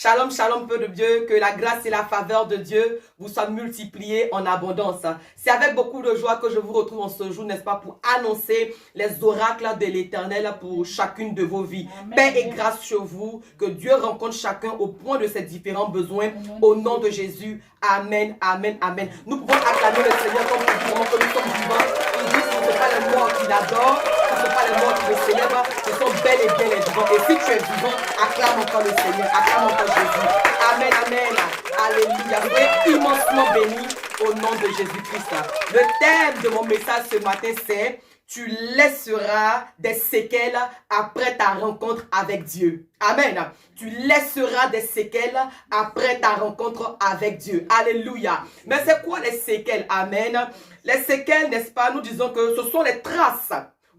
Shalom, shalom, peu de Dieu, que la grâce et la faveur de Dieu vous soient multipliées en abondance. C'est avec beaucoup de joie que je vous retrouve en ce jour, n'est-ce pas, pour annoncer les oracles de l'Éternel pour chacune de vos vies. Amen. Paix et grâce sur vous, que Dieu rencontre chacun au point de ses différents besoins. Au nom de Jésus, amen, amen, amen. Nous pouvons acclamer le Seigneur comme vraiment que nous sommes vivants. Il dit que ce ne sont pas les morts qui l'adorent, ce ne sont pas les morts qui le célèbrent, ce sont bel et bien les vivants. Et si tu es vivant, acclame encore le Seigneur, acclame encore Jésus. Amen, amen. Alléluia. Soyez immensement bénis au nom de Jésus-Christ. Le thème de mon message ce matin, c'est « Tu laisseras des séquelles après ta rencontre avec Dieu ». Amen. Tu laisseras des séquelles après ta rencontre avec Dieu. Alléluia. Mais c'est quoi les séquelles? Amen. Les séquelles, n'est-ce pas, nous disons que ce sont les traces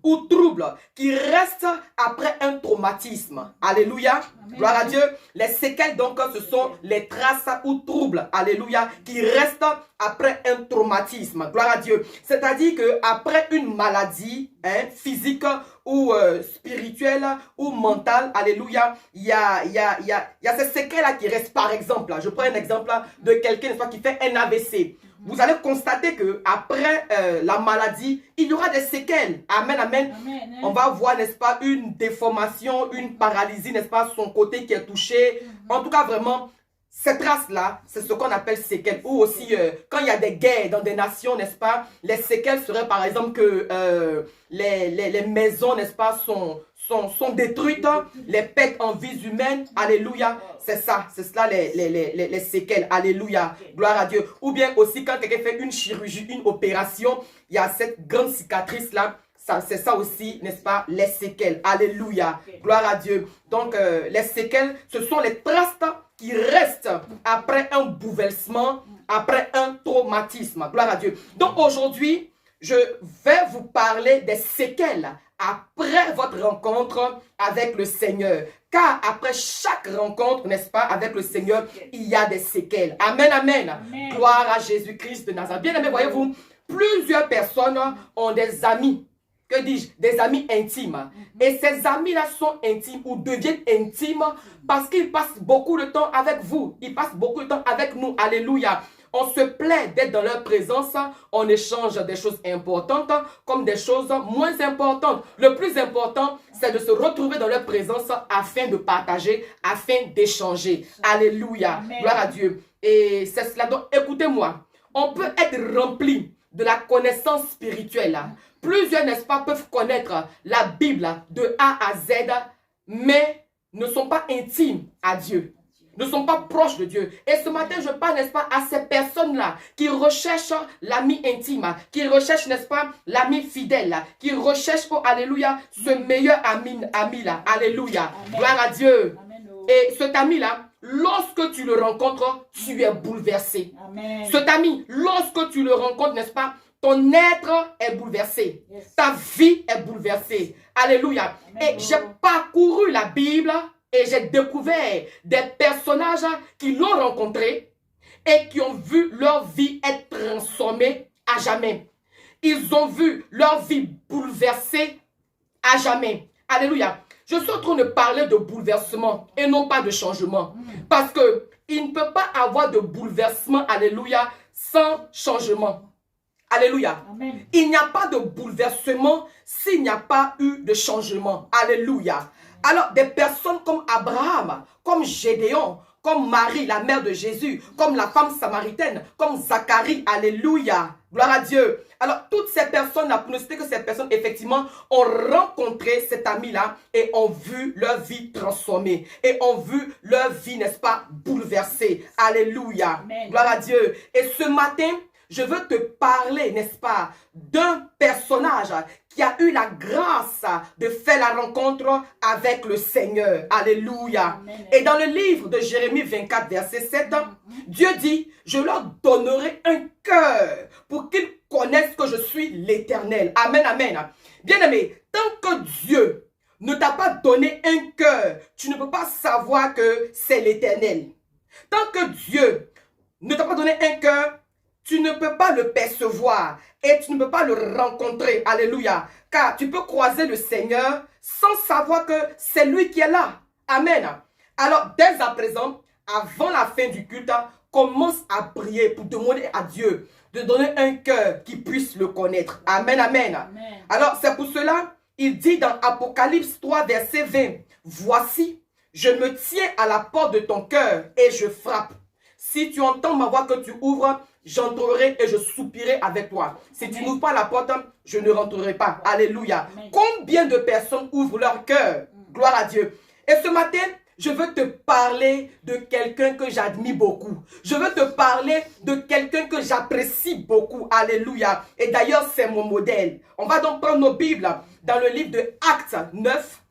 ou troubles qui restent après un traumatisme. Alléluia. Amen. Gloire à Dieu. Les séquelles, donc, ce sont les traces ou troubles. Alléluia. Qui restent après un traumatisme. Gloire à Dieu. C'est-à-dire qu'après une maladie physique ou spirituelle ou mentale, alléluia, il y a ces séquelles-là qui restent. Par exemple, je prends un exemple de quelqu'un qui fait un AVC. Vous allez constater que après la maladie, il y aura des séquelles. Amen, amen. Amen. On va voir, n'est-ce pas, une déformation, une paralysie, n'est-ce pas, son côté qui est touché. En tout cas, vraiment, ces traces-là, c'est ce qu'on appelle séquelles. Ou aussi, quand il y a des guerres dans des nations, n'est-ce pas, les séquelles seraient par exemple que les maisons, n'est-ce pas, sont détruites, les pertes en vies humaines. Alléluia. C'est ça, c'est cela les séquelles. Alléluia. Gloire à Dieu. Ou bien aussi quand quelqu'un fait une chirurgie, une opération, il y a cette grande cicatrice-là. C'est ça aussi, n'est-ce pas, les séquelles. Alléluia. Gloire à Dieu. Donc, les séquelles, ce sont les traces qui restent après un bouleversement, après un traumatisme. Gloire à Dieu. Donc, aujourd'hui, je vais vous parler des séquelles après votre rencontre avec le Seigneur. Car après chaque rencontre, n'est-ce pas, avec le Seigneur, il y a des séquelles. Amen, amen. Amen. Gloire à Jésus-Christ de Nazareth. Bien aimé, voyez-vous, plusieurs personnes ont des amis. Que dis-je? Des amis intimes. Et ces amis-là sont intimes ou deviennent intimes parce qu'ils passent beaucoup de temps avec vous. Ils passent beaucoup de temps avec nous. Alléluia. On se plaît d'être dans leur présence. On échange des choses importantes comme des choses moins importantes. Le plus important, c'est de se retrouver dans leur présence afin de partager, afin d'échanger. Alléluia. Amen. Gloire à Dieu. Et c'est cela. Donc, écoutez-moi. On peut être rempli de la connaissance spirituelle. Plusieurs, n'est-ce pas, peuvent connaître la Bible de A à Z, mais ne sont pas intimes à Dieu, ne sont pas proches de Dieu. Et ce matin, je parle, n'est-ce pas, à ces personnes-là qui recherchent l'ami intime, qui recherchent, n'est-ce pas, l'ami fidèle, qui recherchent, oh, alléluia, ce meilleur ami-là. Alléluia. Amen. Gloire à Dieu. Amen. Et cet ami-là, lorsque tu le rencontres, tu es bouleversé. Amen. Cet ami, lorsque tu le rencontres, n'est-ce pas, ton être est bouleversé. Yes. Ta vie est bouleversée. Alléluia. Amen. Et j'ai parcouru la Bible et j'ai découvert des personnages qui l'ont rencontré et qui ont vu leur vie être transformée à jamais. Ils ont vu leur vie bouleversée à jamais. Alléluia. Je suis en train de parler de bouleversement et non pas de changement. Parce qu'il ne peut pas avoir de bouleversement, alléluia, sans changement. Alléluia. Amen. Il n'y a pas de bouleversement s'il n'y a pas eu de changement. Alléluia. Alors, des personnes comme Abraham, comme Gédéon, comme Marie, la mère de Jésus, comme la femme samaritaine, comme Zacharie, alléluia. Gloire à Dieu. Alors, toutes ces personnes-là, pour nous citer que ces personnes, effectivement, ont rencontré cet ami-là et ont vu leur vie transformée. Et ont vu leur vie, n'est-ce pas, bouleversée. Alléluia. Amen. Gloire à Dieu. Et ce matin, je veux te parler, n'est-ce pas, d'un personnage qui a eu la grâce de faire la rencontre avec le Seigneur. Alléluia. Amen. Et dans le livre de Jérémie 24, verset 7, Dieu dit, je leur donnerai un cœur pour qu'ils connaissent que je suis l'Éternel. Amen, amen. Bien-aimé, tant que Dieu ne t'a pas donné un cœur, tu ne peux pas savoir que c'est l'Éternel. Tant que Dieu ne t'a pas donné un cœur, tu ne peux pas le percevoir et tu ne peux pas le rencontrer. Alléluia. Car tu peux croiser le Seigneur sans savoir que c'est lui qui est là. Amen. Alors, dès à présent, avant la fin du culte, commence à prier pour demander à Dieu de donner un cœur qui puisse le connaître. Amen, amen. Amen. Alors, c'est pour cela, il dit dans Apocalypse 3, verset 20, « Voici, je me tiens à la porte de ton cœur et je frappe. Si tu entends ma voix que tu ouvres, j'entrerai et je soupirai avec toi. Si tu n'ouvres pas la porte, je ne rentrerai pas. » Alléluia. Amen. Combien de personnes ouvrent leur cœur? Gloire à Dieu. Et ce matin, je veux te parler de quelqu'un que j'admire beaucoup. Je veux te parler de quelqu'un que j'apprécie beaucoup. Alléluia. Et d'ailleurs, c'est mon modèle. On va donc prendre nos Bibles dans le livre de Actes 9.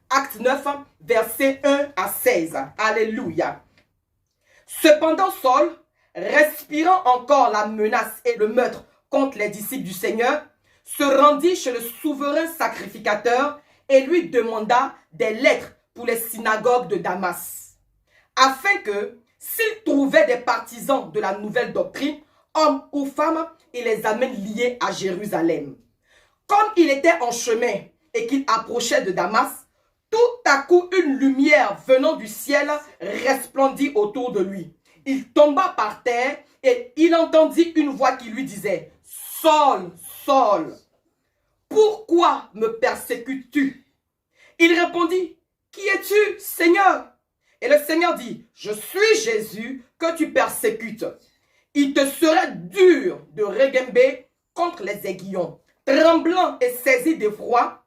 Actes 9, versets 1 à 16. Alléluia. Cependant, Saul, respirant encore la menace et le meurtre contre les disciples du Seigneur, se rendit chez le souverain sacrificateur et lui demanda des lettres pour les synagogues de Damas, afin que, s'il trouvait des partisans de la nouvelle doctrine, hommes ou femmes, il les amène liés à Jérusalem. Comme il était en chemin et qu'il approchait de Damas, tout à coup une lumière venant du ciel resplendit autour de lui. Il tomba par terre et il entendit une voix qui lui disait, « Saul, Saul, pourquoi me persécutes-tu » Il répondit, « Qui es-tu, Seigneur ?» Et le Seigneur dit, « Je suis Jésus que tu persécutes. Il te serait dur de reguember contre les aiguillons. » Tremblant et saisi d'effroi,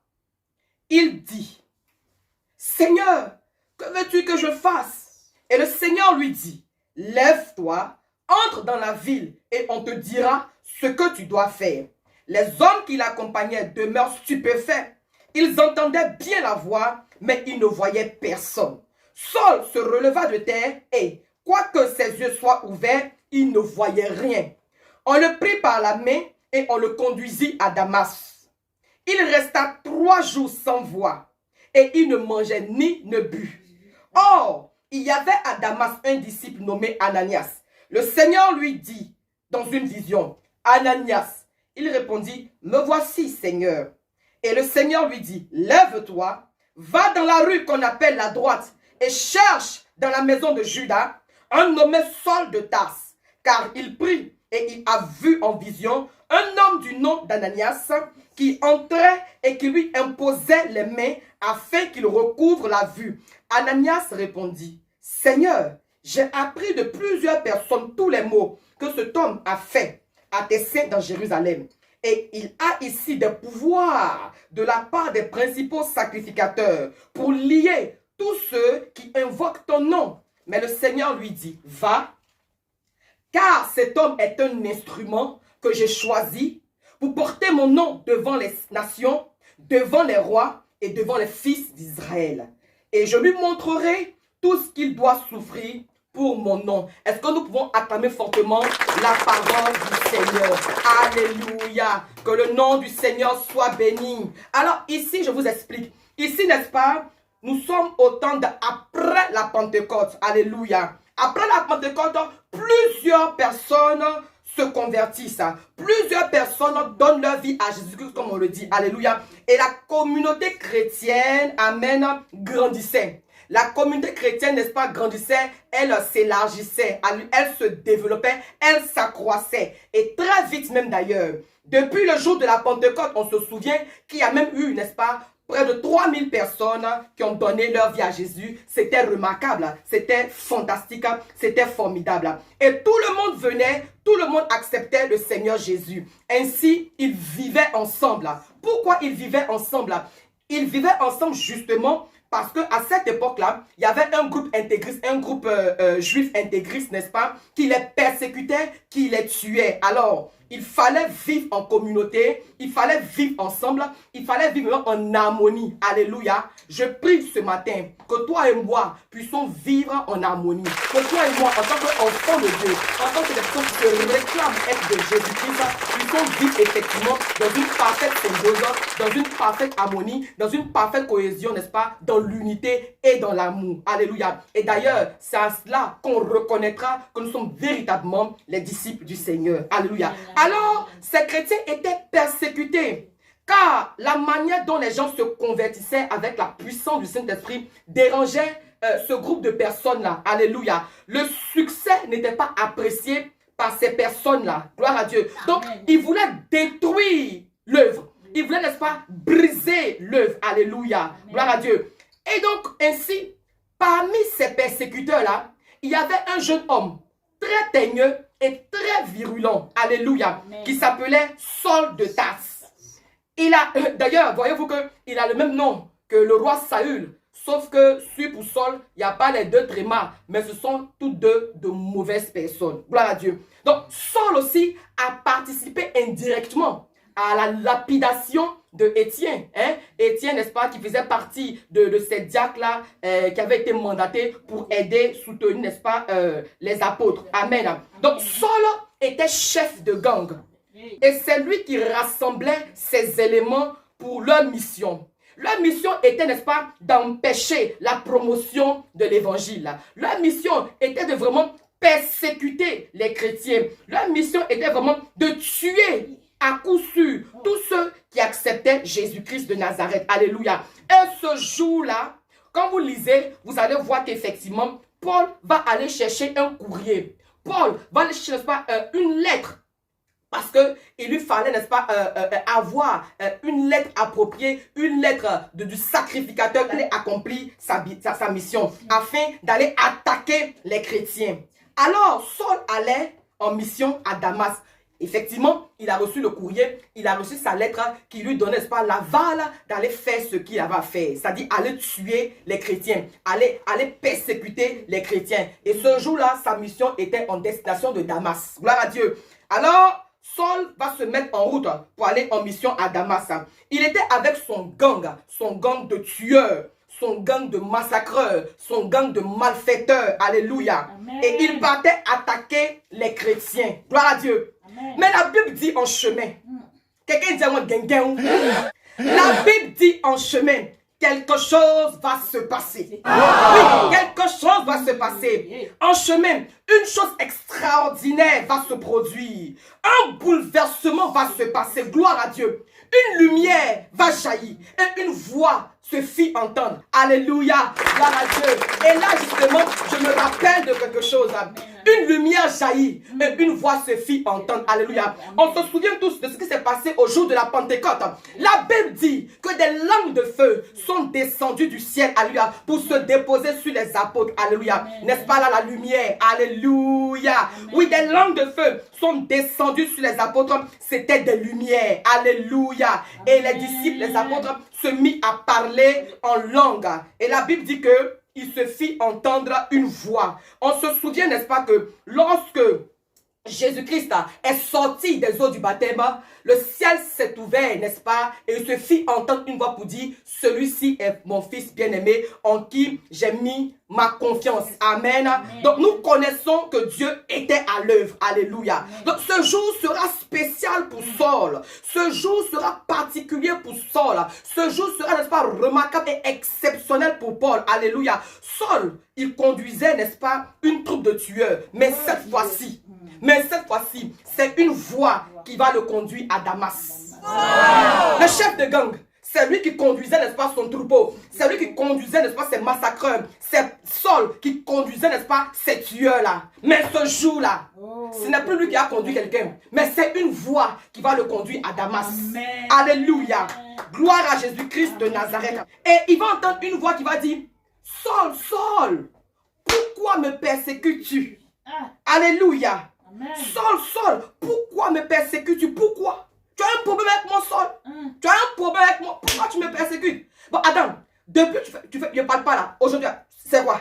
il dit, « Seigneur, que veux-tu que je fasse ?» Et le Seigneur lui dit, « Lève-toi, entre dans la ville et on te dira ce que tu dois faire. » Les hommes qui l'accompagnaient demeurent stupéfaits. Ils entendaient bien la voix, mais ils ne voyaient personne. Saul se releva de terre et, quoique ses yeux soient ouverts, il ne voyait rien. On le prit par la main et on le conduisit à Damas. Il resta 3 jours sans voix et il ne mangeait ni ne but. Or, il y avait à Damas un disciple nommé Ananias. Le Seigneur lui dit dans une vision, « Ananias ». Il répondit, « Me voici, Seigneur. » Et le Seigneur lui dit, « Lève-toi, va dans la rue qu'on appelle la droite et cherche dans la maison de Judas un nommé Saul de Tarse, car il prie et il a vu en vision un homme du nom d'Ananias qui entrait et qui lui imposait les mains afin qu'il recouvre la vue. » Ananias répondit, « Seigneur, j'ai appris de plusieurs personnes tous les maux que cet homme a fait à tes saints dans Jérusalem. Et il a ici des pouvoirs de la part des principaux sacrificateurs pour lier tous ceux qui invoquent ton nom. » Mais le Seigneur lui dit, « Va, car cet homme est un instrument que j'ai choisi pour porter mon nom devant les nations, devant les rois et devant les fils d'Israël. Et je lui montrerai tout ce qu'il doit souffrir pour mon nom. » Est-ce que nous pouvons acclamer fortement la parole du Seigneur? Alléluia. Que le nom du Seigneur soit béni. Alors ici, je vous explique. Ici, n'est-ce pas, nous sommes au temps d'après la Pentecôte. Alléluia. Après la Pentecôte, plusieurs personnes se convertissent. Plusieurs personnes donnent leur vie à Jésus-Christ, comme on le dit. Alléluia. Et la communauté chrétienne, amen, grandissait. La communauté chrétienne, n'est-ce pas, grandissait, elle s'élargissait, elle se développait, elle s'accroissait. Et très vite même d'ailleurs, depuis le jour de la Pentecôte, on se souvient qu'il y a même eu, n'est-ce pas, près de 3000 personnes qui ont donné leur vie à Jésus. C'était remarquable, c'était fantastique, c'était formidable. Et tout le monde venait, tout le monde acceptait le Seigneur Jésus. Ainsi, ils vivaient ensemble. Pourquoi ils vivaient ensemble? Ils vivaient ensemble justement parce qu'à cette époque-là, il y avait un groupe intégriste, un groupe juif intégriste, n'est-ce pas, qui les persécutait, qui les tuait. Alors, il fallait vivre en communauté, il fallait vivre ensemble, il fallait vivre en harmonie. Alléluia. Je prie ce matin que toi et moi puissions vivre en harmonie. Que toi et moi, en tant qu'enfants de Dieu, en tant que des personnes qui se réclament être de Jésus-Christ, puissions vivre effectivement dans une parfaite symbiose, dans une parfaite harmonie, dans une parfaite cohésion, n'est-ce pas, dans l'unité et dans l'amour. Alléluia. Et d'ailleurs, c'est à cela qu'on reconnaîtra que nous sommes véritablement les disciples du Seigneur. Alléluia. Alors, ces chrétiens étaient persécutés, car la manière dont les gens se convertissaient avec la puissance du Saint-Esprit dérangeait ce groupe de personnes-là, alléluia, le succès n'était pas apprécié par ces personnes-là. Gloire à Dieu. Donc, il voulait détruire l'œuvre. Il voulait, n'est-ce pas, briser l'œuvre. Alléluia. Gloire à Dieu. Et donc, ainsi, parmi ces persécuteurs-là, il y avait un jeune homme très teigneux et très virulent. Alléluia. Qui s'appelait Saul de Tarse. D'ailleurs, voyez-vous qu'il a le même nom que le roi Saül. Sauf que sur pour Saul, il n'y a pas les deux trémas, mais ce sont toutes deux de mauvaises personnes. Gloire à Dieu. Donc, Saul aussi a participé indirectement à la lapidation de Étienne. Hein? Étienne, n'est-ce pas, qui faisait partie de ces diacres-là, qui avait été mandaté pour aider, soutenir, n'est-ce pas, les apôtres. Amen. Donc, Saul était chef de gang. Et c'est lui qui rassemblait ces éléments pour leur mission. Leur mission était, n'est-ce pas, d'empêcher la promotion de l'évangile. Leur mission était de vraiment persécuter les chrétiens. Leur mission était vraiment de tuer à coup sûr tous ceux qui acceptaient Jésus-Christ de Nazareth. Alléluia. Et ce jour-là, quand vous lisez, vous allez voir qu'effectivement, Paul va aller chercher un courrier. Paul va aller chercher, n'est-ce pas, une lettre. Parce qu'il lui fallait, n'est-ce pas, avoir une lettre appropriée, une lettre du sacrificateur qui allait accomplir sa mission, afin d'aller attaquer les chrétiens. Alors, Saul allait en mission à Damas. Effectivement, il a reçu le courrier, il a reçu sa lettre qui lui donnait, n'est-ce pas, l'aval d'aller faire ce qu'il avait à faire. C'est-à-dire aller tuer les chrétiens, aller persécuter les chrétiens. Et ce jour-là, sa mission était en destination de Damas. Gloire à Dieu. Alors, Saul va se mettre en route pour aller en mission à Damas. Il était avec son gang de tueurs, son gang de massacreurs, son gang de malfaiteurs. Alléluia. Amen. Et il partait attaquer les chrétiens. Gloire à Dieu. Amen. Mais la Bible dit en chemin. Quelqu'un dit à moi, la Bible dit en chemin. Quelque chose va se passer. Oui, quelque chose va se passer. En chemin, une chose extraordinaire va se produire. Un bouleversement va se passer. Gloire à Dieu. Une lumière va jaillir et une voix se fit entendre. Alléluia. Gloire à Dieu. Et là, justement, je me rappelle de quelque chose. Une lumière jaillit et une voix se fit entendre. Alléluia. On se souvient tous de ce qui s'est passé au jour de la Pentecôte. La Bible dit que des langues de feu sont descendues du ciel. Alléluia. Pour se déposer sur les apôtres. Alléluia. N'est-ce pas là la lumière? Alléluia. Oui, des langues de feu sont descendues sur les apôtres. C'était des lumières. Alléluia. Et les disciples, les apôtres, se mit à parler en langue. Et la Bible dit que il se fit entendre une voix. On se souvient, n'est-ce pas, que lorsque Jésus-Christ est sorti des eaux du baptême, le ciel s'est ouvert, n'est-ce pas, et il se fit entendre une voix pour dire, celui-ci est mon fils bien-aimé en qui j'ai mis ma confiance. Amen. Amen. Donc nous connaissons que Dieu était à l'œuvre. Alléluia. Amen. Donc ce jour sera spécial pour Saul. Ce jour sera particulier pour Saul. Ce jour sera, n'est-ce pas, remarquable et exceptionnel pour Paul. Alléluia. Saul, il conduisait, n'est-ce pas, une troupe de tueurs. Mais cette fois-ci, c'est une voix qui va le conduire à Damas. Le chef de gang, c'est lui qui conduisait, n'est-ce pas, son troupeau. C'est lui qui conduisait, n'est-ce pas, ses massacreurs. C'est Saul qui conduisait, n'est-ce pas, ces tueurs-là. Mais ce jour-là, ce n'est plus lui qui a conduit quelqu'un, mais c'est une voix qui va le conduire à Damas. Amen. Alléluia. Gloire à Jésus-Christ de Nazareth. Et il va entendre une voix qui va dire, Saul, Saul, pourquoi me persécutes-tu? Alléluia. Amen. Saul, pourquoi me persécutes-tu? Pourquoi? Tu as un problème avec moi, Saul? Tu as un problème avec moi? Pourquoi tu me persécutes? Bon, Adam, depuis tu fais, je ne parle pas là. Aujourd'hui, c'est quoi?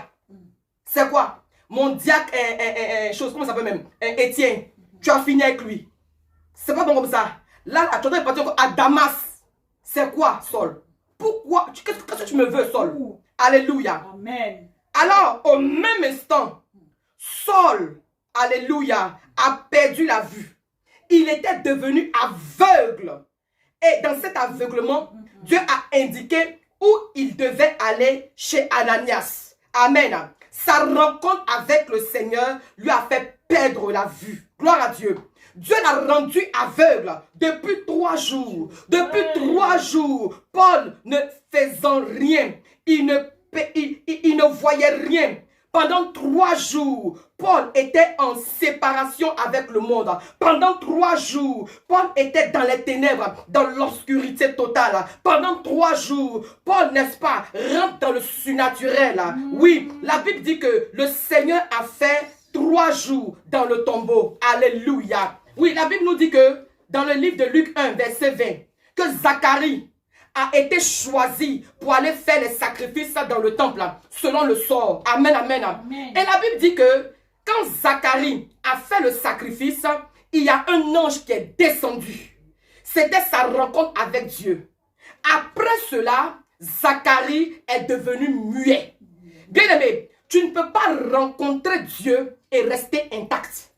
C'est quoi? Mon diacre, chose, comment ça s'appelle même? Étienne, tu as fini avec lui. C'est pas bon comme ça. Là, tu es parti à Damas. C'est quoi, Saul? Pourquoi? Qu'est-ce que tu me veux, Saul? Alléluia. Amen. Alors, au même instant, Saul, alléluia, a perdu la vue. Il était devenu aveugle. Et dans cet aveuglement, Dieu a indiqué où il devait aller chez Ananias. Amen. Sa rencontre avec le Seigneur lui a fait perdre la vue. Gloire à Dieu. Dieu l'a rendu aveugle depuis 3 jours. Depuis 3 jours, Paul ne faisant rien, il ne voyait rien. Pendant 3 jours, Paul était en séparation avec le monde. Pendant 3 jours, Paul était dans les ténèbres, dans l'obscurité totale. Pendant 3 jours, Paul, n'est-ce pas, rentre dans le surnaturel. Oui, la Bible dit que le Seigneur a fait 3 jours dans le tombeau. Alléluia. Oui, la Bible nous dit que dans le livre de Luc 1, verset 20, que Zacharie a été choisi pour aller faire les sacrifices dans le temple, selon le sort. Amen, amen. Amen. Et la Bible dit que quand Zacharie a fait le sacrifice, il y a un ange qui est descendu. C'était sa rencontre avec Dieu. Après cela, Zacharie est devenu muet. Bien-aimé, tu ne peux pas rencontrer Dieu et rester intact.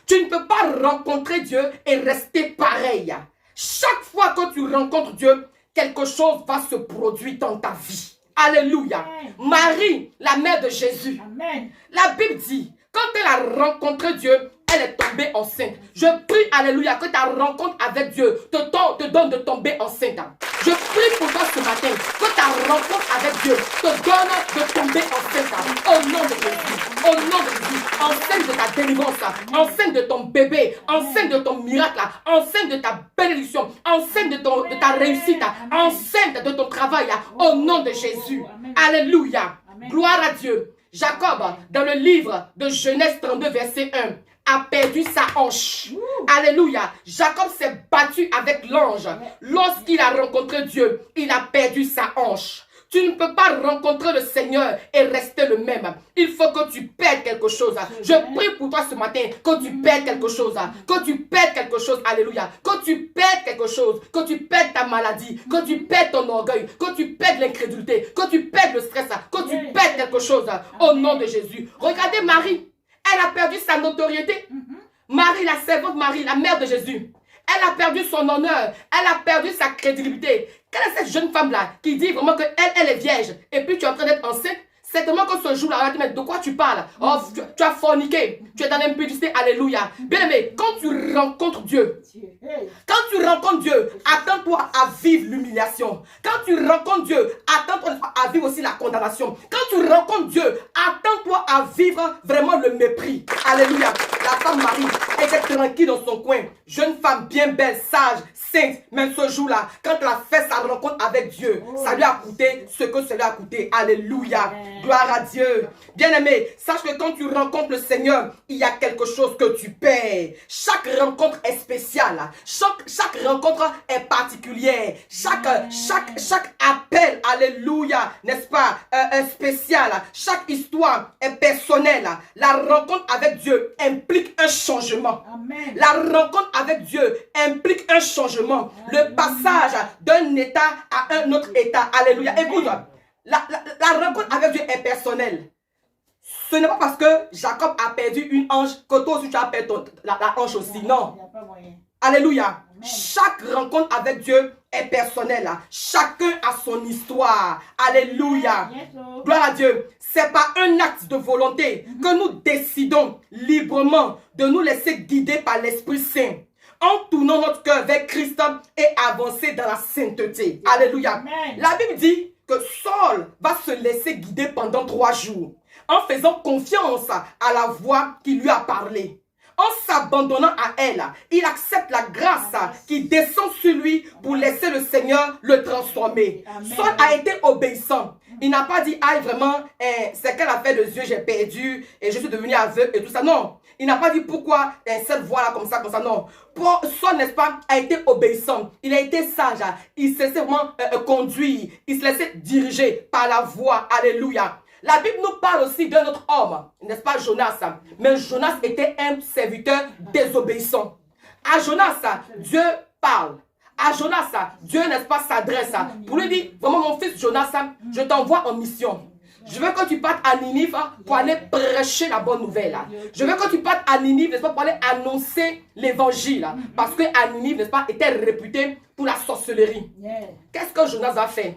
Tu ne peux pas rencontrer Dieu et rester pareil. Chaque fois que tu rencontres Dieu, quelque chose va se produire dans ta vie. Alléluia. Amen. Marie, la mère de Jésus. Amen. La Bible dit, quand elle a rencontré Dieu, elle est tombée enceinte. Je prie, alléluia, que ta rencontre avec Dieu te donne de tomber enceinte. Je prie pour toi ce matin, que ta rencontre avec Dieu te donne de tomber enceinte. Au nom de Jésus, au nom de Jésus, enceinte de ta délivrance, enceinte de ton bébé, enceinte de ton miracle, enceinte de ta bénédiction, enceinte de ta réussite, enceinte de ton travail, au nom de Jésus. Alléluia. Gloire à Dieu. Jacob, dans le livre de Genèse 32, verset 1, a perdu sa hanche. Alléluia. Jacob s'est battu avec l'ange. Lorsqu'il a rencontré Dieu, il a perdu sa hanche. Tu ne peux pas rencontrer le Seigneur et rester le même. Il faut que tu perdes quelque chose. Je prie pour toi ce matin que tu perdes quelque chose. Que tu perdes quelque chose. Alléluia. Que tu perdes quelque chose. Que tu perdes ta maladie. Que tu perdes ton orgueil. Que tu perdes l'incrédulité. Que tu perdes le stress. Que tu perdes quelque chose. Au nom de Jésus. Regardez Marie. Elle a perdu sa notoriété. Marie, la servante Marie, la mère de Jésus. Elle a perdu son honneur. Elle a perdu sa crédibilité. Quelle est cette jeune femme-là qui dit vraiment qu'elle est vierge et puis tu es en train d'être enceinte? Certainement que ce jour-là, elle va te dire, de quoi tu parles? Oh, tu as forniqué. Tu es dans l'impudicité. Alléluia. Bien aimé, quand tu rencontres Dieu, attends-toi à vivre l'humiliation. Quand tu rencontres Dieu, attends-toi à vivre aussi la condamnation. Quand tu rencontres Dieu, attends-toi à vivre vraiment le mépris. Alléluia. La femme Marie était tranquille dans son coin. Jeune femme bien belle, sage, sainte. Même ce jour-là, quand elle a fait sa rencontre avec Dieu, ça lui a coûté ce que cela a coûté. Alléluia. Gloire à Dieu. Bien-aimé, sache que quand tu rencontres le Seigneur, il y a quelque chose que tu paies. Chaque rencontre est spéciale. Chaque rencontre est particulière. Chaque appel, alléluia, n'est-ce pas, est spécial. Chaque histoire est personnelle. La rencontre avec Dieu implique un changement. Amen. La rencontre avec Dieu implique un changement. Amen. Le passage d'un état à un autre état. Alléluia. Écoute, la rencontre avec Dieu est personnelle. Ce n'est pas parce que Jacob a perdu une hanche que toi aussi tu as perdu la hanche aussi. Non. Alléluia. Amen. Chaque rencontre avec Dieu est personnelle. Chacun a son histoire. Alléluia. Gloire à Dieu. C'est par un acte de volonté que nous décidons librement de nous laisser guider par l'Esprit Saint, en tournant notre cœur vers Christ et avancer dans la sainteté. Alléluia. Amen. La Bible dit que Saul va se laisser guider pendant 3 jours, en faisant confiance à la voix qui lui a parlé. En s'abandonnant à elle, il accepte la grâce qui descend sur lui pour laisser le Seigneur le transformer. Amen. Saul a été obéissant. Il n'a pas dit, ah vraiment, c'est qu'elle a fait des yeux, j'ai perdu et je suis devenu aveugle et tout ça. Non. Il n'a pas dit pourquoi cette voix-là comme ça, non. Saul, n'est-ce pas, a été obéissant. Il a été sage. Il s'est vraiment conduit. Il se laissait diriger par la voix. Alléluia. La Bible nous parle aussi d'un autre homme, n'est-ce pas, Jonas. Mais Jonas était un serviteur désobéissant. À Jonas, Dieu parle. À Jonas, Dieu, n'est-ce pas, s'adresse. Pour lui dire, vraiment mon fils Jonas, je t'envoie en mission. Je veux que tu partes à Ninive pour aller prêcher la bonne nouvelle. Je veux que tu partes à Ninive, n'est-ce pas, pour aller annoncer l'évangile. Parce que à Ninive, n'est-ce pas, était réputé pour la sorcellerie. Qu'est-ce que Jonas a fait?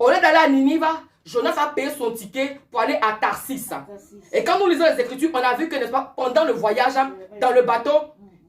Au lieu d'aller à Ninive, Jonas a payé son ticket pour aller à Tarsis. Et quand nous lisons les Écritures, on a vu que, n'est-ce pas, pendant le voyage, dans le bateau,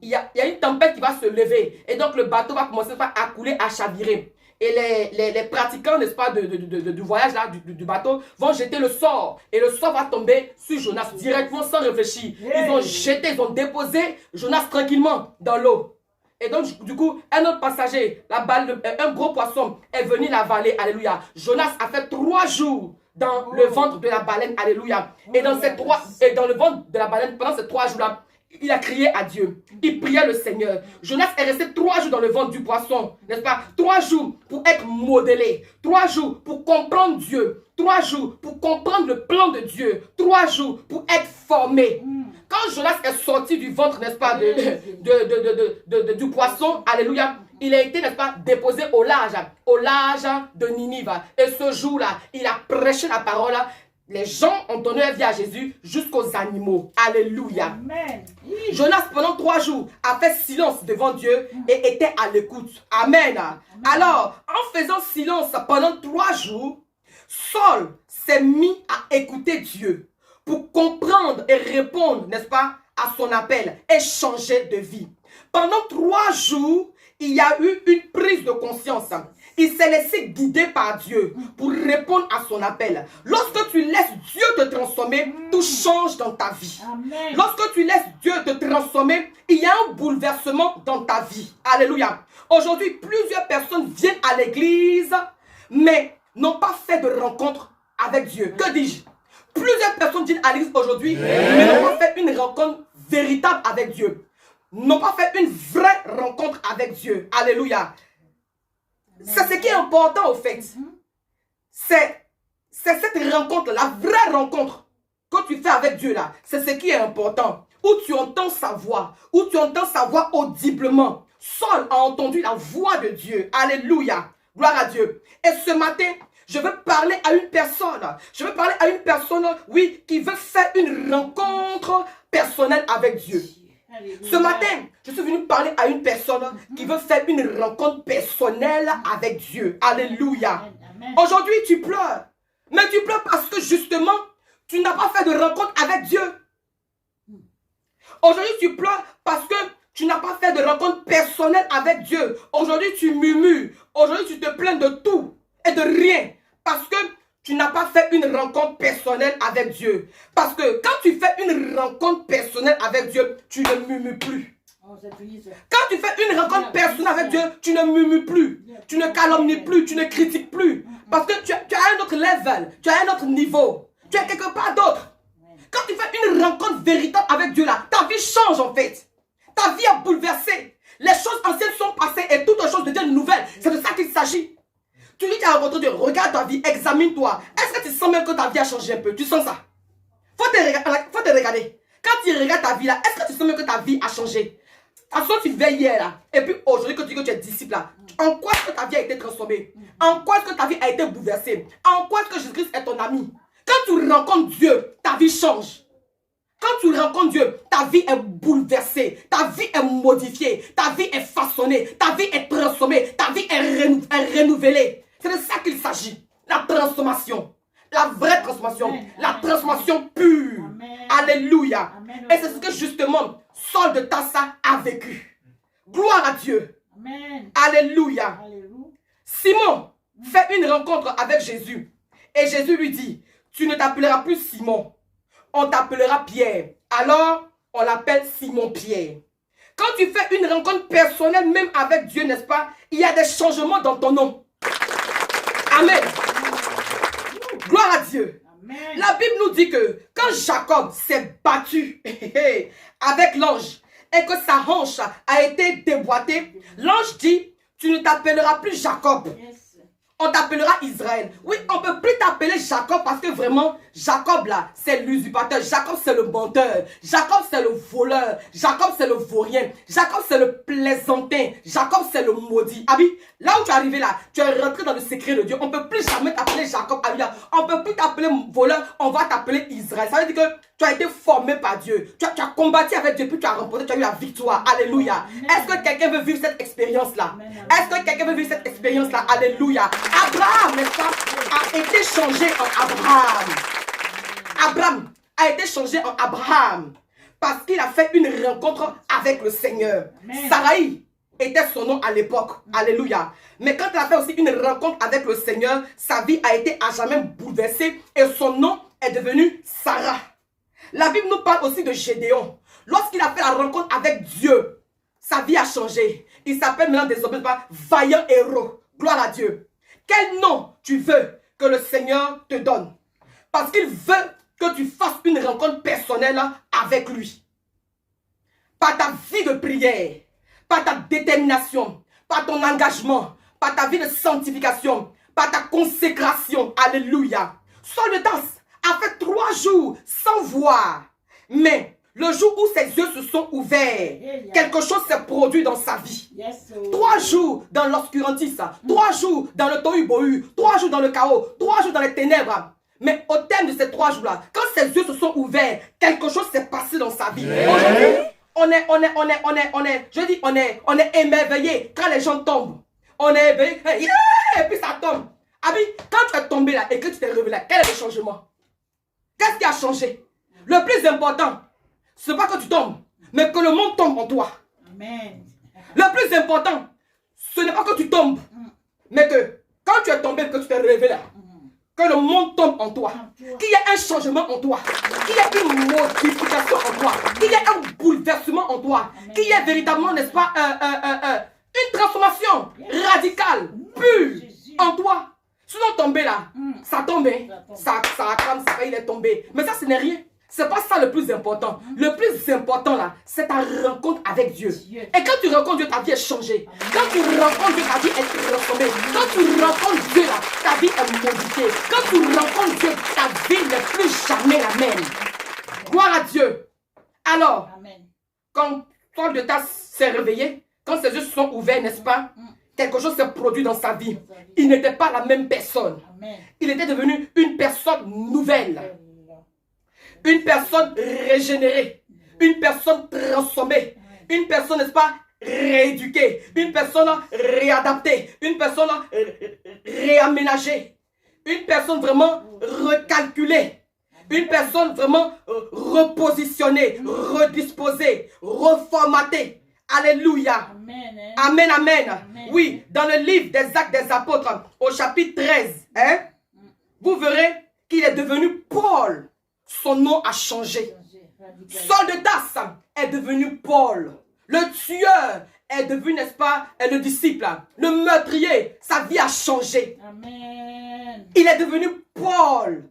il y a une tempête qui va se lever. Et donc le bateau va commencer à couler, à chavirer. les pratiquants, n'est-ce pas, du voyage là, du bateau, vont jeter le sort. Et le sort va tomber sur Jonas directement sans réfléchir. Ils ont jeté, ils ont déposé Jonas tranquillement dans l'eau. Et donc, du coup, un autre passager, un gros poisson est venu l'avaler. Alléluia. Jonas a fait 3 jours dans le ventre de la baleine. Alléluia. Et dans le ventre de la baleine, pendant ces 3 jours-là, il a crié à Dieu. Il priait le Seigneur. Jonas est resté 3 jours dans le ventre du poisson. N'est-ce pas? 3 jours pour être modelé. 3 jours pour comprendre Dieu. 3 jours pour comprendre le plan de Dieu. 3 jours pour être formé. Quand Jonas est sorti du ventre, n'est-ce pas, du poisson, alléluia, il a été, n'est-ce pas, déposé au large de Ninive. Et ce jour-là, il a prêché la parole. Les gens ont donné leur vie à Jésus jusqu'aux animaux. Alléluia. Amen. Jonas, pendant 3 jours, a fait silence devant Dieu et était à l'écoute. Amen. Amen. Alors, en faisant silence pendant 3 jours, Saul s'est mis à écouter Dieu pour comprendre et répondre, n'est-ce pas, à son appel et changer de vie. Pendant 3 jours, il y a eu une prise de conscience. Il s'est laissé guider par Dieu pour répondre à son appel. Lorsque tu laisses Dieu te transformer, tout change dans ta vie. Amen. Lorsque tu laisses Dieu te transformer, il y a un bouleversement dans ta vie. Alléluia. Aujourd'hui, plusieurs personnes viennent à l'église, mais n'ont pas fait de rencontre avec Dieu. Que dis-je? Plusieurs personnes viennent à l'église aujourd'hui, mais n'ont pas fait une rencontre véritable avec Dieu. N'ont pas fait une vraie rencontre avec Dieu. Alléluia. C'est ce qui est important au fait. C'est cette rencontre, la vraie rencontre que tu fais avec Dieu là. C'est ce qui est important. Où tu entends sa voix. Où tu entends sa voix audiblement. Saul a entendu la voix de Dieu. Alléluia. Gloire à Dieu. Et ce matin, je veux parler à une personne. Je veux parler à une personne, oui, qui veut faire une rencontre personnelle avec Dieu. Ce matin, je suis venu parler à une personne qui veut faire une rencontre personnelle avec Dieu. Alléluia. Aujourd'hui, tu pleures. Mais tu pleures parce que justement, tu n'as pas fait de rencontre avec Dieu. Aujourd'hui, tu pleures parce que tu n'as pas fait de rencontre personnelle avec Dieu. Aujourd'hui, tu murmures. Aujourd'hui, tu te plains de tout et de rien. Parce que tu n'as pas fait une rencontre personnelle avec Dieu. Parce que quand tu fais une rencontre personnelle avec Dieu, tu ne murmures plus. Quand tu fais une rencontre personnelle avec Dieu, tu ne murmures plus. Tu ne calomnies plus, tu ne critiques plus. Parce que tu as un autre level, tu as un autre niveau. Tu es quelque part d'autre. Quand tu fais une rencontre véritable avec Dieu là, ta vie change en fait. Ta vie est bouleversée. Les choses anciennes sont passées et toutes les choses deviennent nouvelles. C'est de ça qu'il s'agit. Tu dis à rencontrer Dieu, regarde ta vie, examine-toi. Est-ce que tu sens même que ta vie a changé un peu? Tu sens ça? Faut te regarder. Quand tu regardes ta vie là, est-ce que tu sens même que ta vie a changé? De toute façon, tu veilles hier là. Et puis aujourd'hui que tu dis que tu es disciple là. En quoi est-ce que ta vie a été transformée? En quoi est-ce que ta vie a été bouleversée? En quoi est-ce que Jésus-Christ est ton ami? Quand tu rencontres Dieu, ta vie change. Quand tu rencontres Dieu, ta vie est bouleversée, ta vie est modifiée, ta vie est façonnée, ta vie est transformée, ta vie est renouvelée. C'est de ça qu'il s'agit. La transformation. La vraie transformation. Amen. La transformation pure. Amen. Alléluia. Amen. Et c'est ce que justement Saul de Tarsa a vécu. Gloire à Dieu. Amen. Alléluia. Alléluia. Simon fait une rencontre avec Jésus. Et Jésus lui dit, tu ne t'appelleras plus Simon. On t'appellera Pierre. Alors, on l'appelle Simon-Pierre. Quand tu fais une rencontre personnelle, même avec Dieu, n'est-ce pas? Il y a des changements dans ton nom. Amen. Gloire à Dieu. Amen. La Bible nous dit que quand Jacob s'est battu avec l'ange et que sa hanche a été déboîtée, l'ange dit, tu ne t'appelleras plus Jacob. Yes. On t'appellera Israël. Oui, on ne peut plus t'appeler Jacob parce que vraiment, Jacob là, c'est l'usurpateur. Jacob, c'est le menteur. Jacob, c'est le voleur. Jacob, c'est le vaurien. Jacob, c'est le plaisantin. Jacob, c'est le maudit. Abi, là où tu es arrivé là, tu es rentré dans le secret de Dieu. On ne peut plus jamais t'appeler Jacob. Abi, on ne peut plus t'appeler voleur. On va t'appeler Israël. Ça veut dire que tu as été formé par Dieu. Tu as combattu avec Dieu, puis tu as remporté, tu as eu la victoire. Alléluia. Est-ce que quelqu'un veut vivre cette expérience-là? Est-ce que quelqu'un veut vivre cette expérience-là? Alléluia. Abraham, n'est-ce pas, a été changé en Abraham. Abraham a été changé en Abraham parce qu'il a fait une rencontre avec le Seigneur. Sarai était son nom à l'époque. Alléluia. Mais quand elle a fait aussi une rencontre avec le Seigneur, sa vie a été à jamais bouleversée et son nom est devenu Sarah. La Bible nous parle aussi de Gédéon. Lorsqu'il a fait la rencontre avec Dieu, sa vie a changé. Il s'appelle maintenant désormais vaillant héros. Gloire à Dieu. Quel nom tu veux que le Seigneur te donne? Parce qu'il veut que tu fasses une rencontre personnelle avec lui. Par ta vie de prière, par ta détermination, par ton engagement, par ta vie de sanctification, par ta consécration. Alléluia. Saul de Tarse a fait 3 jours sans voir. Mais le jour où ses yeux se sont ouverts, quelque chose s'est produit dans sa vie. 3 jours dans l'obscurantisme, 3 jours dans le tohu-bohu, 3 jours dans le chaos, 3 jours dans les ténèbres. Mais au terme de ces 3 jours-là, quand ses yeux se sont ouverts, quelque chose s'est passé dans sa vie. Aujourd'hui, on est émerveillé quand les gens tombent. On est éveillé, et puis ça tombe. Abi, quand tu es tombé là et que tu t'es réveillé là, quel est le changement? Qu'est-ce qui a changé? Le plus important, ce n'est pas que tu tombes, mais que le monde tombe en toi. Amen. Le plus important, ce n'est pas que tu tombes, mais que quand tu es tombé et que tu t'es réveillé là, que le monde tombe en toi, qu'il y ait un changement en toi, qu'il y ait une modification en toi, qu'il y ait un bouleversement en toi, qu'il y ait véritablement, n'est-ce pas, une transformation radicale, pure en toi. Sinon tomber là, ça tombe, ça crame, ça il est tombé. Mais ça, ce n'est rien. C'est pas ça le plus important. Le plus important là, c'est ta rencontre avec Dieu. Et quand tu rencontres Dieu, ta vie est changée. Quand tu rencontres Dieu, ta vie est transformée. Quand tu rencontres Dieu là, ta vie est modifiée. Quand tu rencontres Dieu, ta vie n'est plus jamais la même. Gloire à Dieu. Alors, quand Saul de Tarse s'est réveillé, quand ses yeux se sont ouverts, n'est-ce pas? Quelque chose s'est produit dans sa vie. Il n'était pas la même personne. Il était devenu une personne nouvelle. Une personne régénérée. Une personne transformée. Une personne, n'est-ce pas, rééduquée. Une personne réadaptée. Une personne réaménagée. Une personne vraiment recalculée. Une personne vraiment repositionnée, redisposée, reformatée. Alléluia. Amen, amen. Oui, dans le livre des Actes des Apôtres, au chapitre 13, vous verrez qu'il est devenu Paul. Son nom a changé. Saul de Tarse est devenu Paul. Le tueur est devenu, n'est-ce pas, le disciple. Le meurtrier, sa vie a changé. Amen. Il est devenu Paul.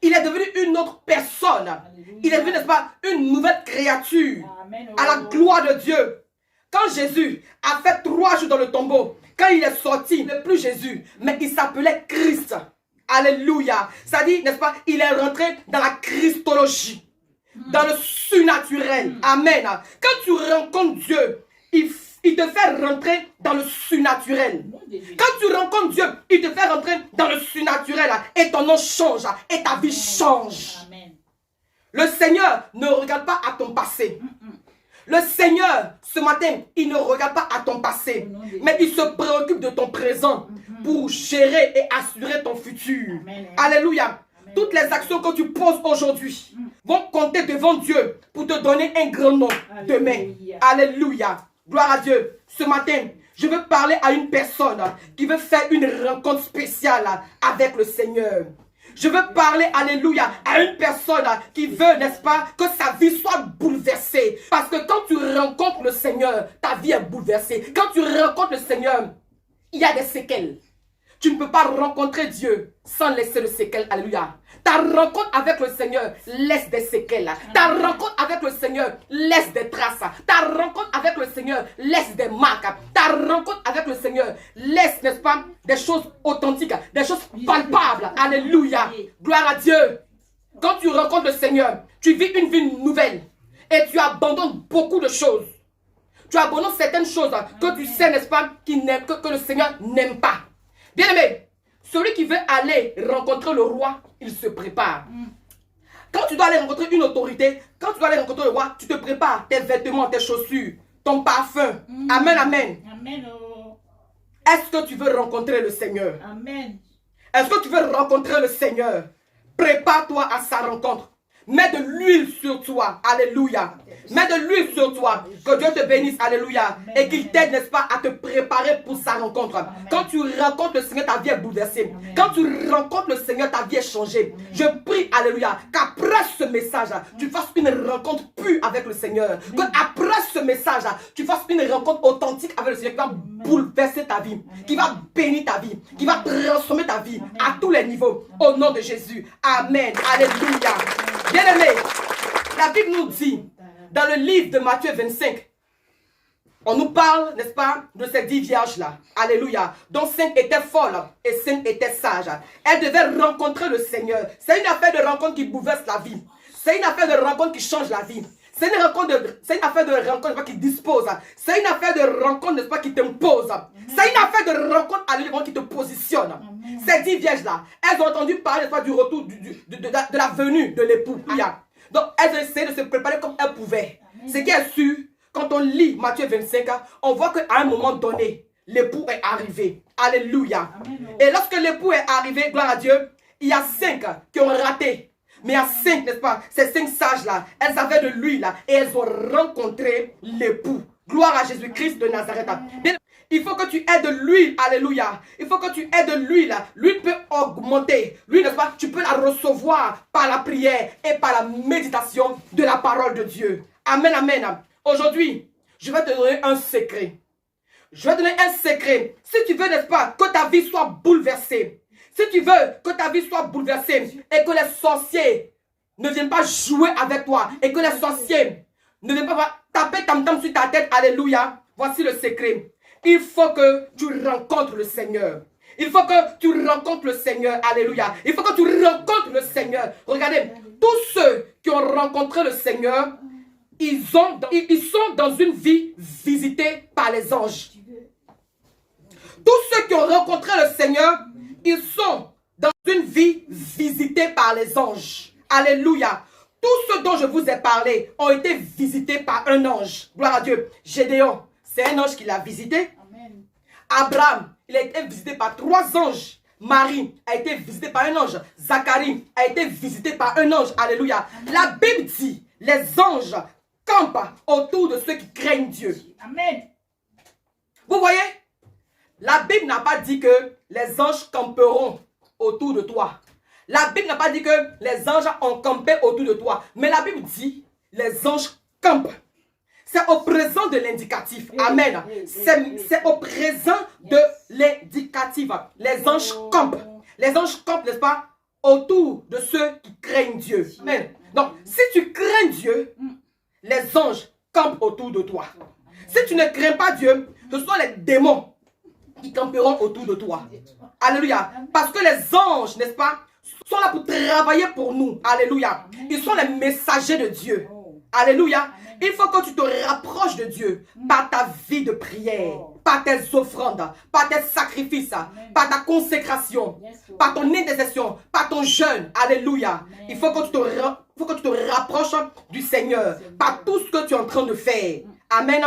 Il est devenu une autre personne. Alléluia. Il est devenu, n'est-ce pas, une nouvelle créature. Amen. À la gloire de Dieu. Quand Jésus a fait 3 jours dans le tombeau, quand il est sorti, il n'est plus Jésus, mais il s'appelait Christ. Alléluia. Ça dit, n'est-ce pas, il est rentré dans la Christologie, dans le surnaturel. Amen. Quand tu rencontres Dieu, il te fait rentrer dans le surnaturel. Quand tu rencontres Dieu, il te fait rentrer dans le surnaturel et ton nom change et ta vie change. Amen. Le Seigneur ne regarde pas à ton passé. Le Seigneur, ce matin, il ne regarde pas à ton passé, mais il se préoccupe de ton présent pour gérer et assurer ton futur. Amen. Alléluia. Amen. Toutes les actions que tu poses aujourd'hui vont compter devant Dieu pour te donner un grand nom demain. Alléluia. Gloire à Dieu. Ce matin, je veux parler à une personne qui veut faire une rencontre spéciale avec le Seigneur. Je veux parler, alléluia, à une personne qui veut, n'est-ce pas, que sa vie soit bouleversée. Parce que quand tu rencontres le Seigneur, ta vie est bouleversée. Quand tu rencontres le Seigneur, il y a des séquelles. Tu ne peux pas rencontrer Dieu sans laisser le séquelles. Alléluia. Ta rencontre avec le Seigneur laisse des séquelles. Ta rencontre avec le Seigneur laisse des traces. Ta rencontre avec le Seigneur laisse des marques. Ta rencontre avec le Seigneur laisse, n'est-ce pas, des choses authentiques, des choses palpables. Alléluia. Gloire à Dieu. Quand tu rencontres le Seigneur, tu vis une vie nouvelle. Et tu abandonnes beaucoup de choses. Tu abandonnes certaines choses que tu sais, n'est-ce pas, que le Seigneur n'aime pas. Bien aimé, celui qui veut aller rencontrer le roi, il se prépare. Quand tu dois aller rencontrer une autorité, quand tu dois aller rencontrer le roi, tu te prépares tes vêtements, tes chaussures, ton parfum. Amen, amen. Amen. Est-ce que tu veux rencontrer le Seigneur? Amen. Est-ce que tu veux rencontrer le Seigneur? Prépare-toi à sa rencontre. Mets de l'huile sur toi. Alléluia. Mets de l'huile sur toi. Que Dieu te bénisse. Alléluia. Et qu'il t'aide, n'est-ce pas, à te préparer pour sa rencontre. Quand tu rencontres le Seigneur, ta vie est bouleversée. Quand tu rencontres le Seigneur, ta vie est changée. Je prie, alléluia, qu'après ce message, tu fasses une rencontre pure avec le Seigneur. Qu'après ce message, tu fasses une rencontre authentique avec le Seigneur qui va bouleverser ta vie, qui va bénir ta vie, qui va transformer ta vie à tous les niveaux. Au nom de Jésus. Amen. Alléluia. Bien-aimés, la Bible nous dit, dans le livre de Matthieu 25, on nous parle, n'est-ce pas, de ces 10 vierges-là. Alléluia. Dont 5 étaient folles et 5 étaient sages. Elles devaient rencontrer le Seigneur. C'est une affaire de rencontre qui bouleverse la vie. C'est une affaire de rencontre qui change la vie. C'est une affaire de rencontre qui dispose. C'est une affaire de rencontre, n'est-ce pas, qui t'impose. C'est une affaire de rencontre, alléluia, qui te positionne. Ces 10 vierges-là, elles ont entendu parler, n'est-ce pas, du retour, de la venue de l'époux. Donc, elles ont essayé de se préparer comme elles pouvaient. Ce qui est sûr, quand on lit Matthieu 25, on voit qu'à un moment donné, l'époux est arrivé. Alléluia. Et lorsque l'époux est arrivé, gloire à Dieu, il y a 5 qui ont raté. Mais il y a 5, n'est-ce pas, ces 5 sages-là, elles avaient de l'huile et elles ont rencontré l'époux. Gloire à Jésus-Christ de Nazareth. Il faut que tu aies de l'huile, alléluia. Il faut que tu aies de l'huile. L'huile peut augmenter. L'huile, n'est-ce pas, tu peux la recevoir par la prière et par la méditation de la parole de Dieu. Amen, amen. Aujourd'hui, je vais te donner un secret. Je vais te donner un secret. Si tu veux, n'est-ce pas, que ta vie soit bouleversée. Si tu veux que ta vie soit bouleversée et que les sorciers ne viennent pas jouer avec toi et que les sorciers ne viennent pas taper tam-tam sur ta tête, alléluia, voici le secret. Il faut que tu rencontres le Seigneur. Il faut que tu rencontres le Seigneur, alléluia. Il faut que tu rencontres le Seigneur. Regardez, tous ceux qui ont rencontré le Seigneur, ils sont dans une vie visitée par les anges. Tous ceux qui ont rencontré le Seigneur, ils sont dans une vie visitée par les anges. Alléluia. Tous ceux dont je vous ai parlé ont été visités par un ange. Gloire à Dieu. Gédéon, c'est un ange qui l'a visité. Amen. Abraham, il a été visité par 3 anges. Marie a été visitée par un ange. Zacharie a été visité par un ange. Alléluia. Amen. La Bible dit, les anges campent autour de ceux qui craignent Dieu. Amen. Vous voyez? La Bible n'a pas dit que les anges camperont autour de toi. La Bible n'a pas dit que les anges ont campé autour de toi. Mais la Bible dit, les anges campent. C'est au présent de l'indicatif. Amen. C'est au présent de l'indicatif. Les anges campent. Les anges campent, n'est-ce pas, autour de ceux qui craignent Dieu. Amen. Donc, si tu crains Dieu, les anges campent autour de toi. Si tu ne crains pas Dieu, ce sont les démons qui camperont autour de toi. Alléluia. Parce que les anges, n'est-ce pas, sont là pour travailler pour nous. Alléluia. Ils sont les messagers de Dieu. Alléluia. Il faut que tu te rapproches de Dieu par ta vie de prière, par tes offrandes, par tes sacrifices, par ta consécration, par ton intercession, par ton jeûne. Alléluia. Il faut que tu te rapproches du Seigneur par tout ce que tu es en train de faire. Amen.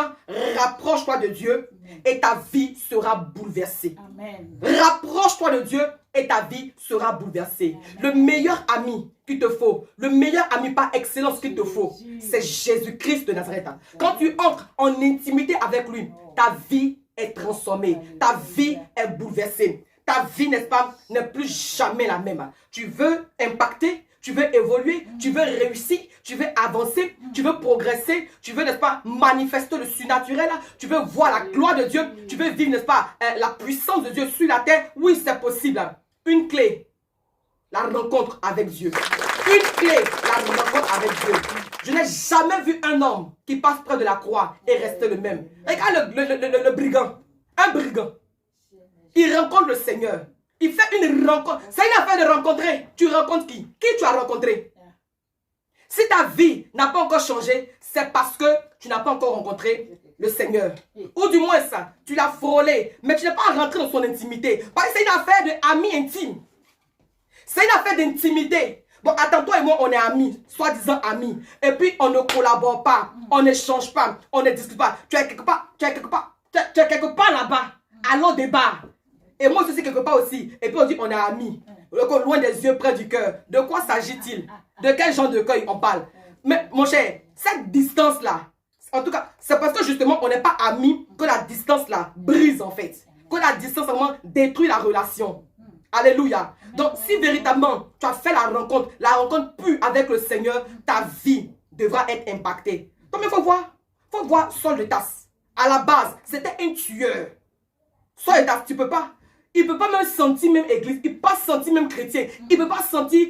Rapproche-toi de Dieu et ta vie sera bouleversée. Amen. Rapproche-toi de Dieu et ta vie sera bouleversée. Amen. Le meilleur ami qu'il te faut, le meilleur ami par excellence qu'il te faut, c'est Jésus-Christ de Nazareth. Quand tu entres en intimité avec lui, ta vie est transformée. Ta vie est bouleversée. Ta vie, n'est-ce pas, n'est plus jamais la même. Tu veux impacter, tu veux évoluer, tu veux réussir, tu veux avancer, tu veux progresser, tu veux, n'est-ce pas, manifester le surnaturel, tu veux voir la gloire de Dieu, tu veux vivre, n'est-ce pas, la puissance de Dieu sur la terre. Oui, c'est possible. Une clé, la rencontre avec Dieu. Une clé, la rencontre avec Dieu. Je n'ai jamais vu un homme qui passe près de la croix et reste le même. Regarde le brigand. Un brigand. Il rencontre le Seigneur. Il fait une rencontre. C'est une affaire de rencontrer. Tu rencontres qui? Qui tu as rencontré? Si ta vie n'a pas encore changé, c'est parce que tu n'as pas encore rencontré le Seigneur. Ou du moins ça, tu l'as frôlé, mais tu n'es pas rentré dans son intimité. Parce que c'est une affaire d'amis intimes. C'est une affaire d'intimité. Bon, attends, toi et moi, on est amis, soi-disant amis. Et puis, on ne collabore pas, on n'échange pas, on ne discute pas. Tu es quelque part là-bas, à l'autre des bars. Et moi, je suis quelque part aussi. Et puis, on dit, on est amis. Loin des yeux, près du cœur. De quoi s'agit-il? De quel genre de cueil on parle? Mais mon cher, cette distance-là, en tout cas, c'est parce que justement, on n'est pas amis que la distance-là brise en fait. Que la distance vraiment détruit la relation. Alléluia. Donc, si véritablement tu as fait la rencontre pure avec le Seigneur, ta vie devra être impactée. Donc, il faut voir Saul de Tarse. À la base, c'était un tueur. Saul de Tarse, tu peux pas. Il ne peut pas même sentir même église. Il ne peut pas sentir même chrétien. Il ne peut pas sentir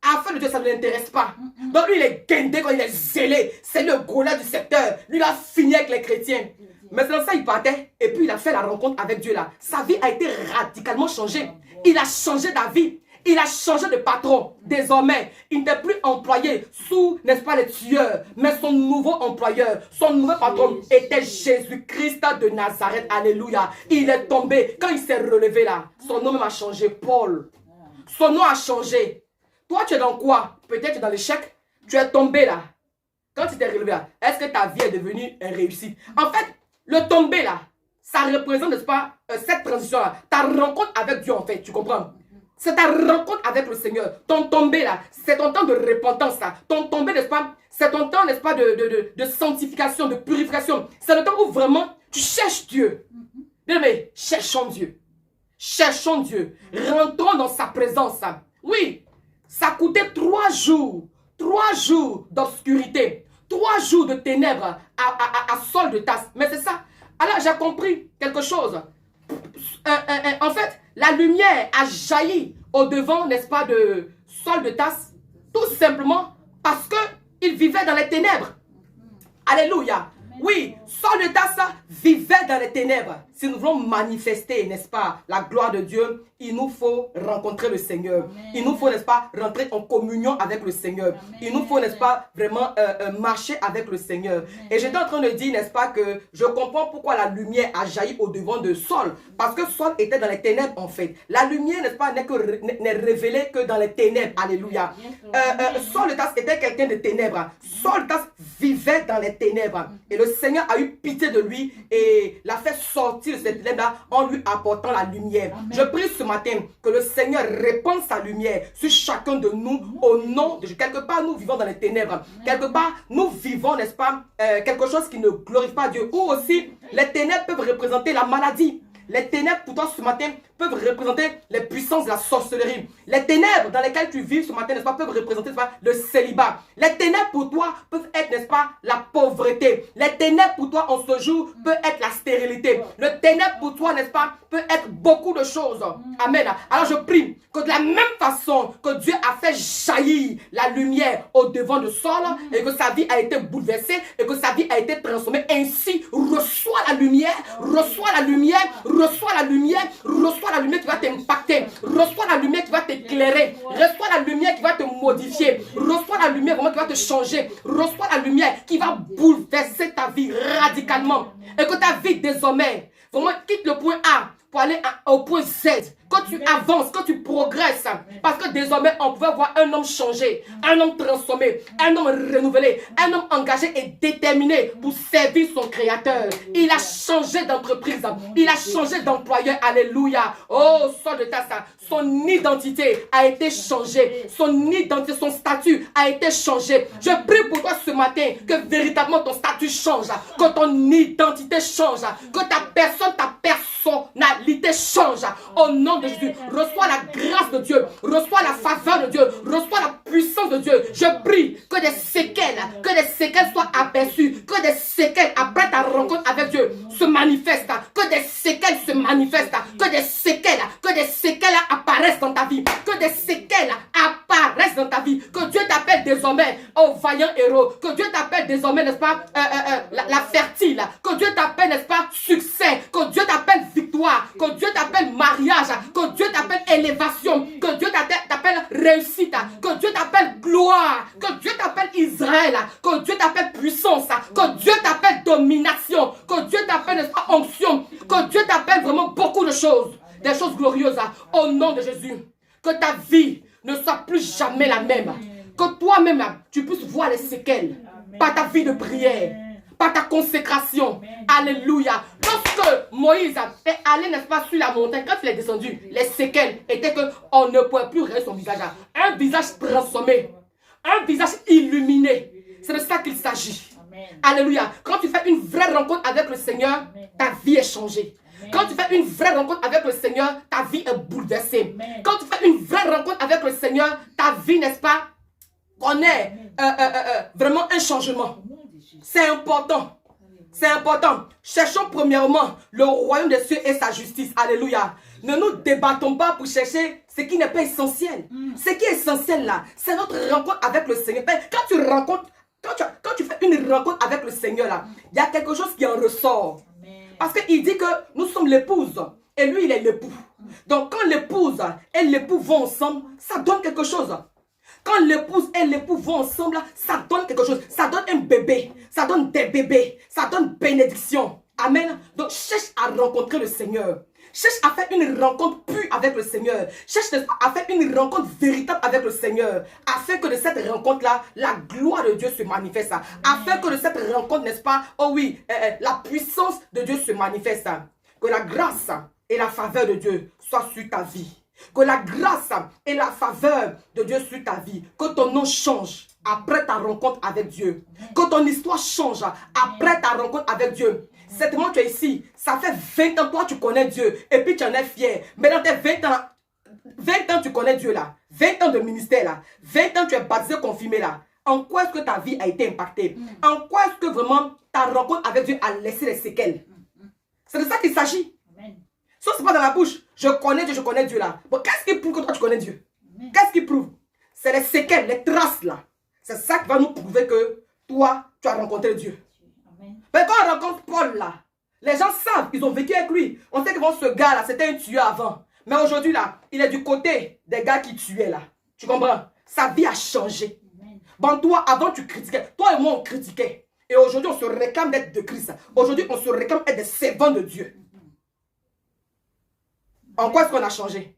affaire de Dieu, ça ne l'intéresse pas. Donc, lui, il est guindé quand il est zélé. C'est le Goliath du secteur. Lui, il a fini avec les chrétiens. Mais c'est dans ça, il partait. Et puis, il a fait la rencontre avec Dieu là. Sa vie a été radicalement changée. Il a changé d'avis. Il a changé de patron. Désormais, il n'est plus employé sous, n'est-ce pas, les tueurs. Mais son nouveau employeur, son nouveau patron était Jésus-Christ de Nazareth. Alléluia. Il est tombé. Quand il s'est relevé là, son nom a changé. Paul. Son nom a changé. Toi, tu es dans quoi? Peut-être dans l'échec. Tu es tombé là. Quand tu t'es relevé là, est-ce que ta vie est devenue une réussite? En fait, le tomber là, ça représente, n'est-ce pas, cette transition-là. Ta rencontre avec Dieu, en fait, tu comprends? C'est ta rencontre avec le Seigneur. Ton tomber là, c'est ton temps de repentance là. Ton tomber, n'est-ce pas, c'est ton temps, n'est-ce pas, de sanctification, de purification. C'est le temps où vraiment tu cherches Dieu. Bien, mais cherchons Dieu. Cherchons Dieu. Rentrons dans sa présence. Oui, ça coûtait 3 jours. 3 jours d'obscurité. 3 jours de ténèbres à Saul de Tarse. Mais c'est ça. Alors j'ai compris quelque chose. En fait, la lumière a jailli au-devant, n'est-ce pas, de Saul de Tarse. Tout simplement parce qu'il vivait dans les ténèbres. Alléluia. Oui, Saul de Tarse vivait dans les ténèbres. Si nous voulons manifester, n'est-ce pas, la gloire de Dieu, il nous faut rencontrer le Seigneur. Amen. Il nous faut, n'est-ce pas, rentrer en communion avec le Seigneur. Amen. Il nous faut, n'est-ce pas, vraiment marcher avec le Seigneur. Amen. Et j'étais en train de dire, n'est-ce pas, que je comprends pourquoi la lumière a jailli au-devant de Saul. Parce que Saul était dans les ténèbres, en fait. La lumière, n'est-ce pas, n'est révélée que dans les ténèbres. Alléluia. Saul de Tarse était quelqu'un de ténèbres. Saul de Tarse vivait dans les ténèbres. Et le Seigneur a eu pitié de lui et l'a fait sortir de cette ténèbres en lui apportant la lumière. Amen. Je prie ce matin que le Seigneur répande sa lumière sur chacun de nous au nom de Jésus. Quelque part, nous vivons dans les ténèbres. Amen. Quelque part, nous vivons, n'est-ce pas, quelque chose qui ne glorifie pas Dieu. Ou aussi, les ténèbres peuvent représenter la maladie. Les ténèbres, pour toi, ce matin, peuvent représenter les puissances de la sorcellerie. Les ténèbres dans lesquelles tu vis ce matin, n'est-ce pas, peuvent représenter, n'est-ce pas, le célibat. Les ténèbres pour toi peuvent être, n'est-ce pas, la pauvreté. Les ténèbres pour toi en ce jour peut être la stérilité. Le ténèbre pour toi, n'est-ce pas, peut être beaucoup de choses. Amen. Alors je prie que de la même façon que Dieu a fait jaillir la lumière au devant de Saul et que sa vie a été bouleversée et que sa vie a été transformée, ainsi reçois la lumière, reçois la lumière, reçois la lumière, reçois la lumière qui va t'impacter, reçois la lumière qui va t'éclairer, reçois la lumière qui va te modifier, reçois la lumière vraiment qui va te changer, reçois la lumière qui va bouleverser ta vie radicalement et que ta vie désormais vraiment quitte le point A pour aller au point Z. Quand tu avances, quand tu progresses, parce que désormais on pouvait voir un homme changé, un homme transformé, un homme renouvelé, un homme engagé et déterminé pour servir son créateur. Il a changé d'entreprise, il a changé d'employeur. Alléluia. Oh, Saul de Tarse, son identité a été changée, son identité, son statut a été changé. Je prie pour toi ce matin que véritablement ton statut change, que ton identité change, que ta personne, ta personnalité change. Au nom de Jésus, reçois la grâce de Dieu, reçois la faveur de Dieu, reçois la puissance de Dieu. Je prie que des séquelles soient aperçues, que des séquelles après ta rencontre avec Dieu se manifestent, que des séquelles se manifestent, que des séquelles apparaissent dans ta vie, que des séquelles apparaissent dans ta vie, que Dieu t'appelle désormais au vaillant héros, que Dieu t'appelle désormais, n'est-ce pas, la fertile, que Dieu t'appelle, n'est-ce pas, succès, que Dieu t'appelle victoire, que Dieu t'appelle mariage, que Dieu t'appelle élévation, que Dieu t'appelle réussite, que Dieu t'appelle gloire, que Dieu t'appelle Israël, que Dieu t'appelle puissance, que Dieu t'appelle domination, que Dieu t'appelle, n'est-ce pas, onction, que Dieu t'appelle vraiment beaucoup de choses, des choses glorieuses, au nom de Jésus. Que ta vie ne soit plus jamais la même, que toi-même tu puisses voir les séquelles par ta vie de prière, par ta consécration. Alléluia. Lorsque Moïse est allé, n'est-ce pas, sur la montagne, quand il est descendu, les séquelles étaient qu'on ne pouvait plus regarder son visage. un visage transformé, un visage illuminé. C'est de ça qu'il s'agit. Alléluia. Quand tu fais une vraie rencontre avec le Seigneur, ta vie est changée. Quand tu fais une vraie rencontre avec le Seigneur, ta vie est bouleversée. Quand tu fais une vraie rencontre avec le Seigneur, ta vie, n'est-ce pas, connaît vraiment un changement. C'est important. C'est important. Cherchons premièrement le royaume des cieux et sa justice. Alléluia. Ne nous débattons pas pour chercher ce qui n'est pas essentiel. Ce qui est essentiel là, c'est notre rencontre avec le Seigneur. Quand tu fais une rencontre avec le Seigneur là, il y a quelque chose qui en ressort. Parce qu'il dit que nous sommes l'épouse et lui il est l'époux. Donc quand l'épouse et l'époux vont ensemble, ça donne quelque chose. Quand l'épouse et l'époux vont ensemble, ça donne quelque chose. Ça donne un bébé. Ça donne des bébés. Ça donne bénédiction. Amen. Donc cherche à rencontrer le Seigneur. Cherche à faire une rencontre pure avec le Seigneur. Cherche à faire une rencontre véritable avec le Seigneur. Afin que de cette rencontre-là, la gloire de Dieu se manifeste. Afin que de cette rencontre, n'est-ce pas, oh oui, la puissance de Dieu se manifeste. Que la grâce et la faveur de Dieu soient sur ta vie. Que la grâce et la faveur de Dieu sur ta vie. Que ton nom change après ta rencontre avec Dieu. Que ton histoire change après ta rencontre avec Dieu. Certainement tu es ici. Ça fait 20 ans toi tu connais Dieu. Et puis tu en es fier. Mais dans tes 20 ans tu connais Dieu là. 20 ans de ministère là. 20 ans tu es baptisé confirmé là. En quoi est-ce que ta vie a été impactée? En quoi est-ce que vraiment ta rencontre avec Dieu a laissé des séquelles? C'est de ça qu'il s'agit. Ça, c'est pas dans la bouche. Je connais Dieu là. Bon, qu'est-ce qui prouve que toi tu connais Dieu? Qu'est-ce qui prouve? C'est les séquelles, les traces là. C'est ça qui va nous prouver que toi, tu as rencontré Dieu. Mais quand on rencontre Paul là, les gens savent, ils ont vécu avec lui. On sait que bon, ce gars là, c'était un tueur avant. Mais aujourd'hui là, il est du côté des gars qui tuaient là. Tu comprends? Sa vie a changé. Bon, toi, avant tu critiquais. Toi et moi, on critiquait. Et aujourd'hui, on se réclame d'être de Christ. Aujourd'hui, on se réclame d'être des servants de Dieu. En quoi est-ce qu'on a changé?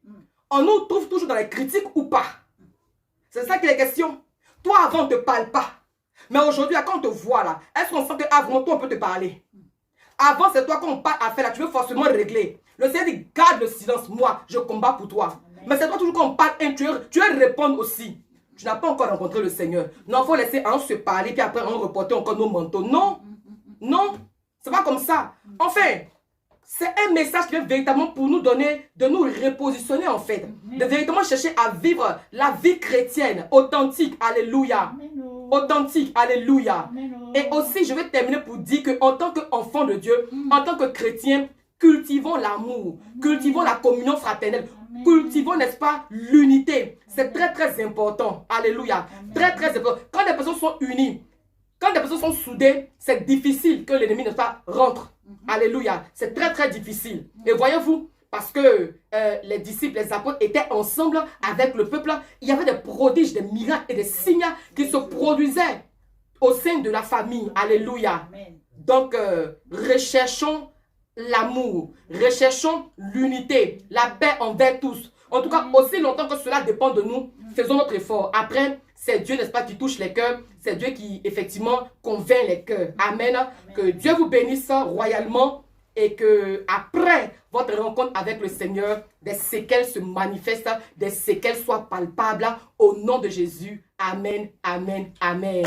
On nous trouve toujours dans les critiques ou pas? C'est ça qui est la question. Toi, avant, on ne te parle pas. Mais aujourd'hui, quand on te voit là, est-ce qu'on sent qu'avant toi, on peut te parler? Avant, c'est toi, quand on parle à faire là, tu veux forcément régler. Le Seigneur dit, garde le silence, moi, je combats pour toi. Mais c'est toi toujours quand on parle, tu veux répondre aussi. Tu n'as pas encore rencontré le Seigneur. Non, il faut laisser un se parler, puis après, on reporter encore nos manteaux. Non, non, c'est pas comme ça. Enfin, c'est un message qui vient véritablement pour nous donner, de nous repositionner en fait. De véritablement chercher à vivre la vie chrétienne authentique. Alléluia. Authentique. Alléluia. Et aussi, je vais terminer pour dire qu'en tant qu'enfant de Dieu, en tant que chrétien, cultivons l'amour, cultivons la communion fraternelle, cultivons, n'est-ce pas, l'unité. C'est très, très important. Alléluia. Très, très important. Quand les personnes sont unies, quand les personnes sont soudées, c'est difficile que l'ennemi, n'est-ce pas, rentre. Alléluia. C'est très, très difficile. Et voyez-vous, parce que les disciples, les apôtres étaient ensemble avec le peuple, il y avait des prodiges, des miracles et des signes qui se produisaient au sein de la famille. Alléluia. Donc, recherchons l'amour, recherchons l'unité, la paix envers tous. En tout cas, aussi longtemps que cela dépend de nous, faisons notre effort. Après, c'est Dieu, n'est-ce pas, qui touche les cœurs. C'est Dieu qui, effectivement, convainc les cœurs. Amen. Que Dieu vous bénisse royalement et que après votre rencontre avec le Seigneur, des séquelles se manifestent, des séquelles soient palpables au nom de Jésus. Amen, amen, amen.